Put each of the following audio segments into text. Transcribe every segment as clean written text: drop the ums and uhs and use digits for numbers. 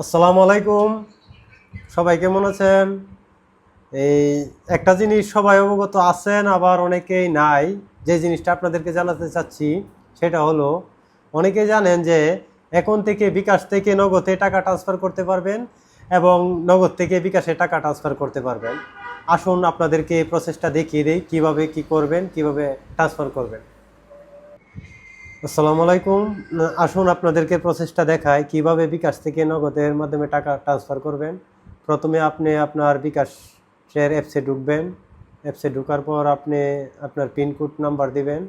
আসসালামু আলাইকুম। সবাই কেমন আছেন? এই একটা জিনিস সবাই অবগত আছেন, আবার অনেকেই নাই। যে জিনিসটা আপনাদেরকে জানাতে চাচ্ছি সেটা হলো, অনেকেই জানেন যে এখন থেকে বিকাশ থেকে নগদে টাকা ট্রান্সফার করতে পারবেন এবং নগদ থেকে বিকাশে টাকা ট্রান্সফার করতে পারবেন। আসুন আপনাদেরকে এই প্রসেসটা দেখিয়ে দেই, কীভাবে কী করবেন, কিভাবে ট্রান্সফার করবেন। আসসালামু আলাইকুম। আসুন আপনাদেরকে প্রসেসটা দেখায় কিভাবে বিকাশ থেকে নগদের মাধ্যমে টাকা ট্রান্সফার করবেন। প্রথমে আপনি আপনার বিকাশের অ্যাপসে ঢুকবেন। অ্যাপসে ঢোকার পর আপনি আপনার পিনকোড নাম্বার দিবেন।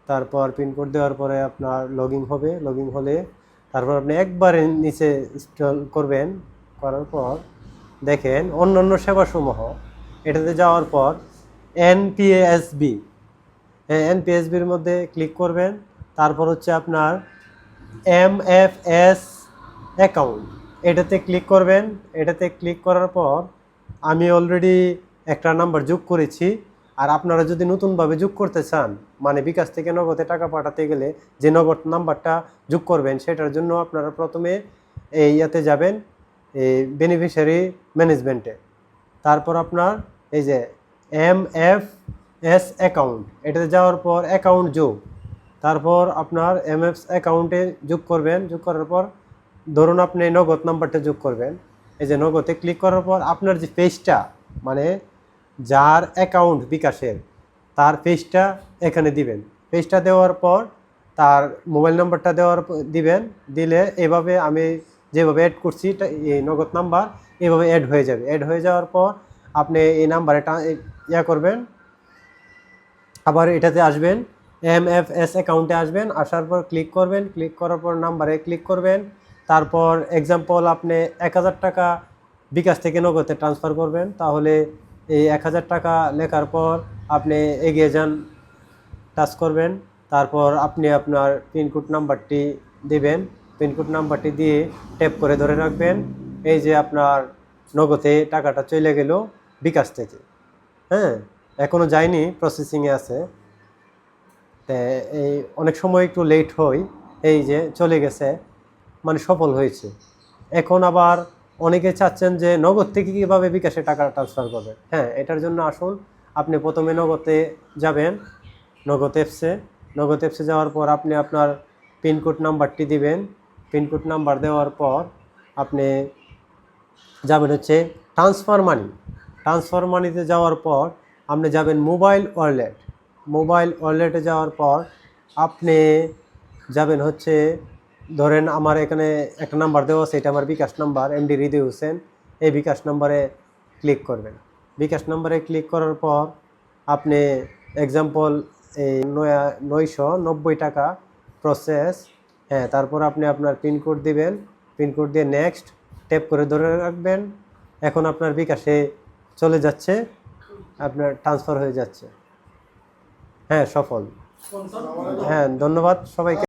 তারপর পিনকোড দেওয়ার পরে আপনার লগইন হবে। লগইন হলে তারপর আপনি একবারে নিচে স্ক্রল করবেন। করার পর দেখেন অন্যান্য সেবাসমূহ, এটাতে যাওয়ার পর এনপিএসবি, এনপিএসবির মধ্যে ক্লিক করবেন। তারপর হচ্ছে আপনার এমএফএস অ্যাকাউন্ট, এটাতে ক্লিক করবেন। এটাতে ক্লিক করার পর আমি অলরেডি একটা নাম্বার যোগ করেছি। আর আপনারা যদি নতুনভাবে যোগ করতে চান, মানে বিকাশ থেকে নগদে টাকা পাঠাতে গেলে যে নগদ নাম্বারটা যোগ করবেন, সেটার জন্য আপনারা প্রথমে এই ইয়াতে যাবেন, এই বেনিফিশিয়ারি ম্যানেজমেন্টে। তারপর আপনার এই যে এমএফএস অ্যাকাউন্ট, এটাতে যাওয়ার পর অ্যাকাউন্ট যোগ। তারপর আপনার এমএফএস অ্যাকাউন্টে যোগ করবেন। যোগ করার পর ধরুন আপনি নগদ নাম্বারটা যোগ করবেন। এই যে নগদে ক্লিক করার পর আপনার যে পেজটা, মানে যার অ্যাকাউন্ট বিকাশের, তার পেজটা এখানে দিবেন। পেজটা দেওয়ার পর তার মোবাইল নাম্বারটা দিবেন। দিলে এভাবে আমি যেভাবে অ্যাড করছি এই নগদ নাম্বার এভাবে অ্যাড হয়ে যাবে। অ্যাড হয়ে যাওয়ার পর আপনি এই নাম্বারে করবেন, আবার এটাতে আসবেন, এমএফএস অ্যাকাউন্টে আসবেন। আসার পর ক্লিক করবেন। ক্লিক করার পর নাম্বারে ক্লিক করবেন। তারপর এক্সাম্পল আপনি 1000 টাকা বিকাশ থেকে নগদে ট্রান্সফার করবেন। তাহলে এই 1000 টাকা লেখার পর আপনি এগিয়ে যান, টাচ করবেন। তারপর আপনি আপনার পিনকোড নাম্বারটি দেবেন। পিনকোড নাম্বারটি দিয়ে ট্যাপ করে ধরে রাখবেন। এই যে আপনার নগদে টাকাটা চলে গেল বিকাশ থেকে। হ্যাঁ, এখনও যায়নি, প্রসেসিংয়ে আছে। এই অনেক সময় একটু লেট হয়। এই যে চলে গেছে, মানে সফল হয়েছে। এখন আবার অনেকে চাচ্ছেন যে নগদ থেকে কীভাবে বিকাশে টাকা ট্রান্সফার করবে। হ্যাঁ, এটার জন্য আসুন আপনি প্রথমে নগদে যাবেন, নগদ অ্যাপসে। নগদ অ্যাপসে যাওয়ার পর আপনি আপনার পিনকোড নাম্বারটি দিবেন। পিনকোড নাম্বার দেওয়ার পর আপনি যাবেন হচ্ছে ট্রান্সফার মানি। ট্রান্সফার মানিতে যাওয়ার পর আপনি যাবেন মোবাইল ওয়ালেট। মোবাইল ওয়ালেটে যাওয়ার পর আপনি যাবেন হচ্ছে, ধরেন আমার এখানে একটা নাম্বার দেওয়া আছে, এটা আমার বিকাশ নাম্বার, এমডি হৃদয় হোসেন। এই বিকাশ নাম্বারে ক্লিক করবেন। বিকাশ নাম্বারে ক্লিক করার পর আপনি এক্সাম্পল এই 990 টাকা প্রসেস। হ্যাঁ, তারপর আপনি আপনার পিনকোড দিবেন। পিনকোড দিয়ে নেক্সট ট্যাপ করে ধরে রাখবেন। এখন আপনার বিকাশে চলে যাচ্ছে, আপনার ট্রান্সফার হয়ে যাচ্ছে। হ্যাঁ, সফল। হ্যাঁ, ধন্যবাদ সবাইকে।